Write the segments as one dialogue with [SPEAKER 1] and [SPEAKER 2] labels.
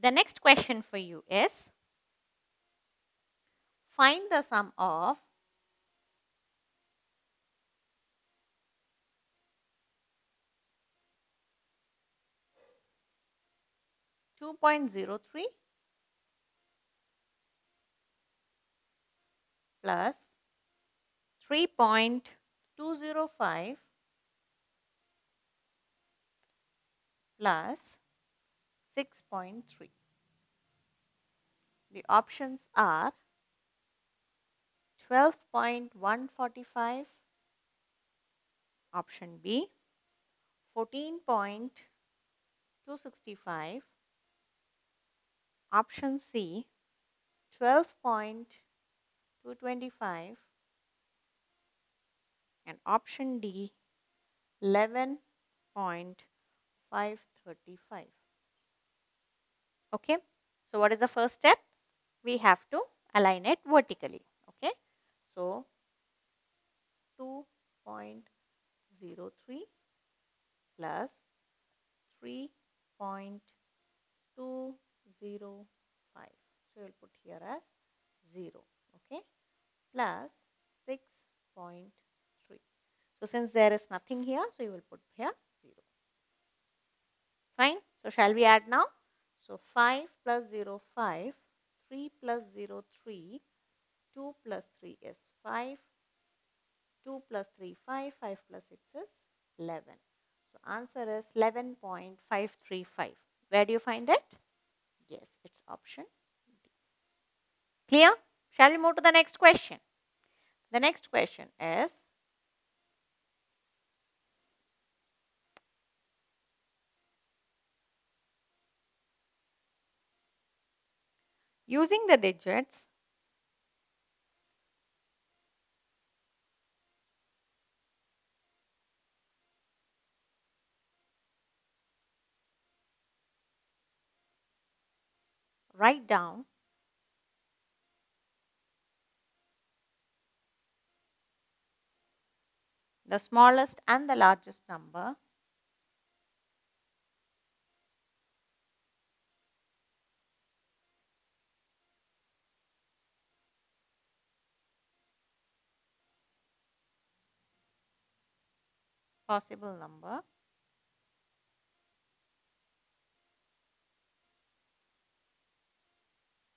[SPEAKER 1] The next question for you is, find the sum of 2.03 plus 3.205 plus 6.3. The options are 12.145, option B 14.265, option C 12.225, and option D 11.535. Okay, so what is the first step? We have to align it vertically. Okay, so 2.03 plus 3.205. So you will put here as 0. Okay, plus 6.3. So since there is nothing here, so you will put here 0. Fine. So shall we add now? So 5 plus 0, 5. 3 plus 0, 3. 2 plus 3 is 5. 2 plus 3, 5. 5 plus 6 is 11. So answer is 11.535. Where do you find it? Yes, it's option D. Clear? Shall we move to the next question? The next question is, using the digits write down the smallest and the largest number possible number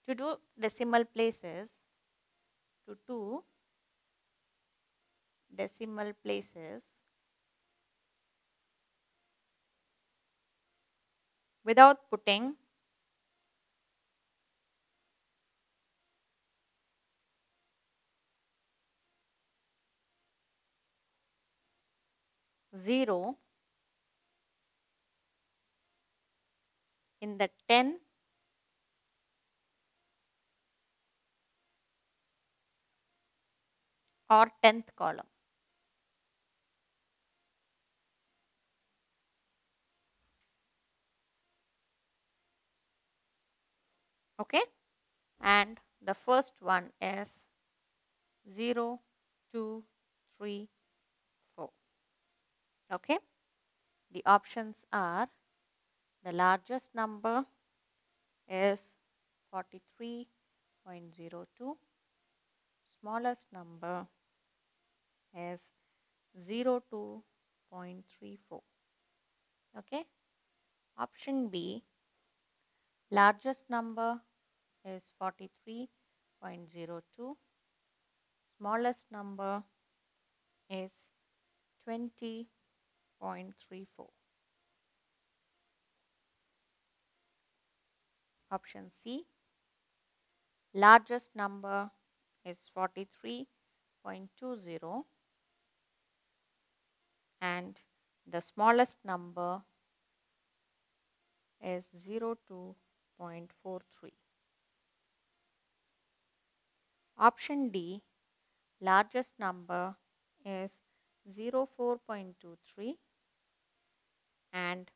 [SPEAKER 1] to do decimal places, to two decimal places without putting zero in the 10 or 10th column. Okay, and the first one is 0, 2, 3, 4. Okay, the options are, the largest number is 43.02, smallest number is 02.34. Okay, option B, largest number is 43.02, smallest number is 20.34. Option C, largest number is 43.20 and the smallest number is 02.43. Option D, largest number is 04.23 and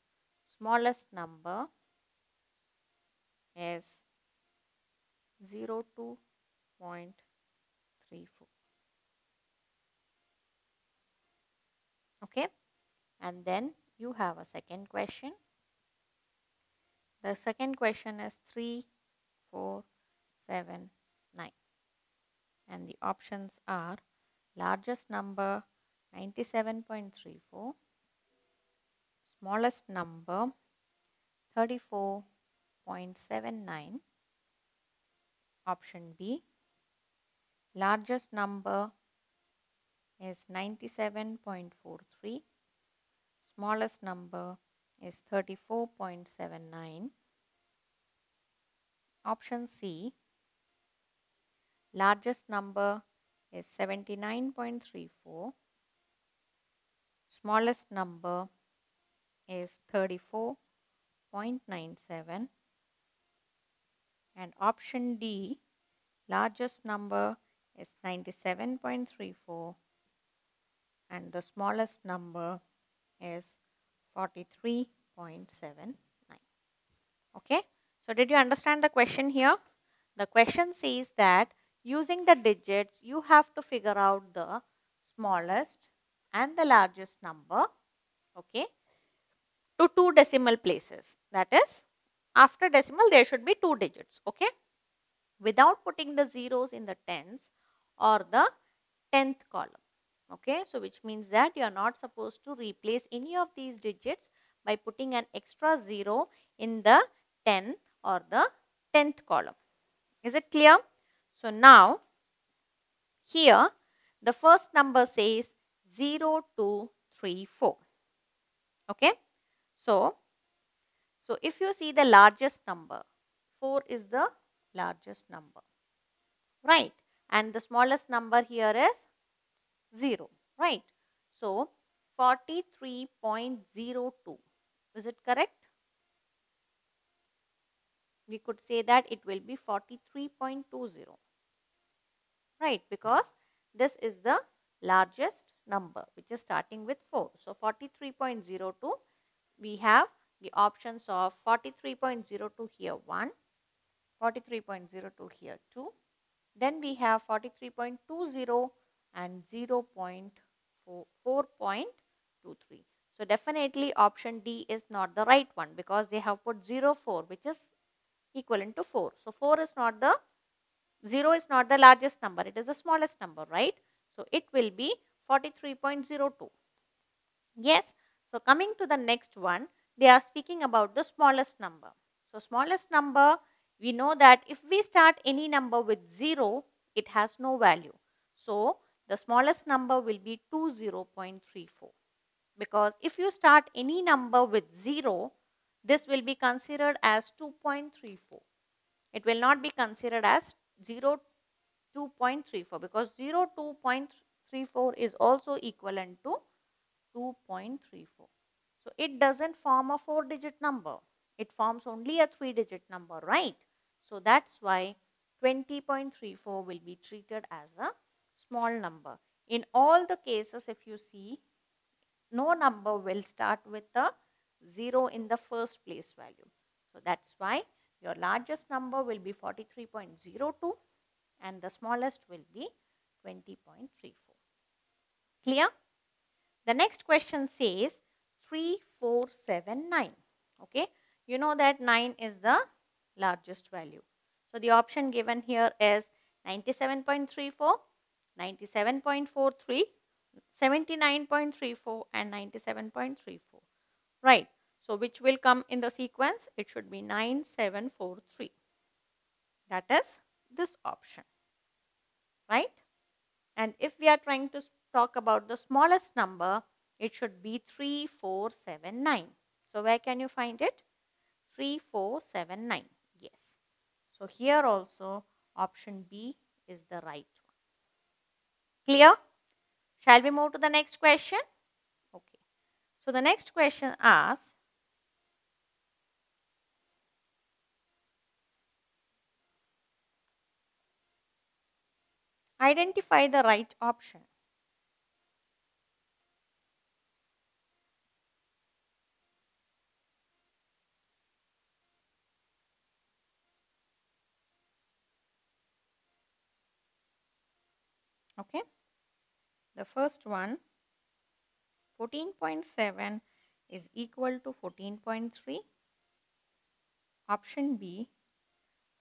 [SPEAKER 1] smallest number is 02.34. Okay, and then you have a second question. The second question is 3, 4, 7, 9. And the options are largest number 97.34, smallest number 34.79. Option B, largest number is 97.43, smallest number is 34.79. Option C, largest number is 79.34, smallest number is 34.97. And option D, largest number is 97.34 and the smallest number is 43.79. Okay, so did you understand the question here? The question says that using the digits you have to figure out the smallest and the largest number, okay, to 2 decimal places. That is, after decimal there should be 2 digits, okay, without putting the zeros in the tens or the 10th column. Okay, so which means that you are not supposed to replace any of these digits by putting an extra 0 in the 10 or the 10th column. Is it clear? So now here the first number says 0, 2, 3, 4. Okay, so if you see the largest number, 4 is the largest number, right? And the smallest number here is 0, right? So 43.02, is it correct? We could say that it will be 43.20, right? Because this is the largest number which is starting with 4. So 43.02, we have the options of 43.02 here 1, 43.02 here 2. Then we have 43.20 and 4.23. So definitely option D is not the right one because they have put 04 which is equivalent to 4. So 4 is not the 0 is not the largest number, it is the smallest number, right? So it will be 43.02. Yes. So coming to the next one, they are speaking about the smallest number. So smallest number, we know that if we start any number with 0, it has no value. So the smallest number will be 20.34. Because if you start any number with 0, this will be considered as 2.34. It will not be considered as 2.34 because 2.34 is also equivalent to 2.34. So it doesn't form a 4-digit number. It forms only a 3-digit number, right? So that's why 20.34 will be treated as a small number. In all the cases, if you see, no number will start with a 0 in the first place value. So that's why your largest number will be 43.02 and the smallest will be 20.34. Clear? The next question says 3, 4, 7, 9. Okay, you know that 9 is the largest value. So the option given here is 97.34, 97.43, 79.34 and 97.34. Right. So which will come in the sequence? It should be 9743. That is this option. Right. And if we are trying to talk about the smallest number, it should be 3479. So where can you find it? 3479. Yes. So here also option B is the right one. Clear? Shall we move to the next question? Okay. So the next question asks, identify the right option. Okay. The first one, 14.7 is equal to 14.3. Option B,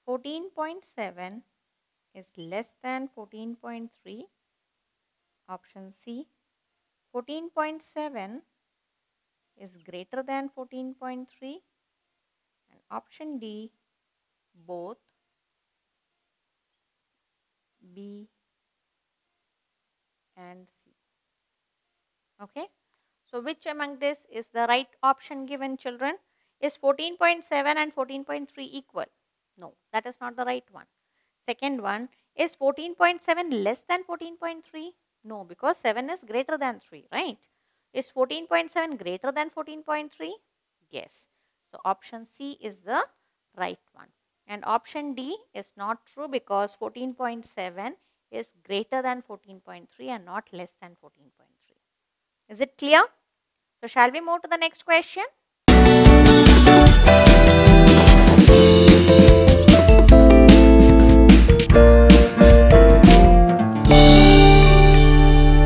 [SPEAKER 1] 14.7 is less than 14.3. Option C, 14.7 is greater than 14.3. And option D, both B and C. Okay. So which among this is the right option given, children? Is 14.7 and 14.3 equal? No, that is not the right one. Second one, is 14.7 less than 14.3? No, because 7 is greater than 3, right? Is 14.7 greater than 14.3? Yes. So option C is the right one. And option D is not true because 14.7 is greater than 14.3 and not less than 14.3. Is it clear? So shall we move to the next question?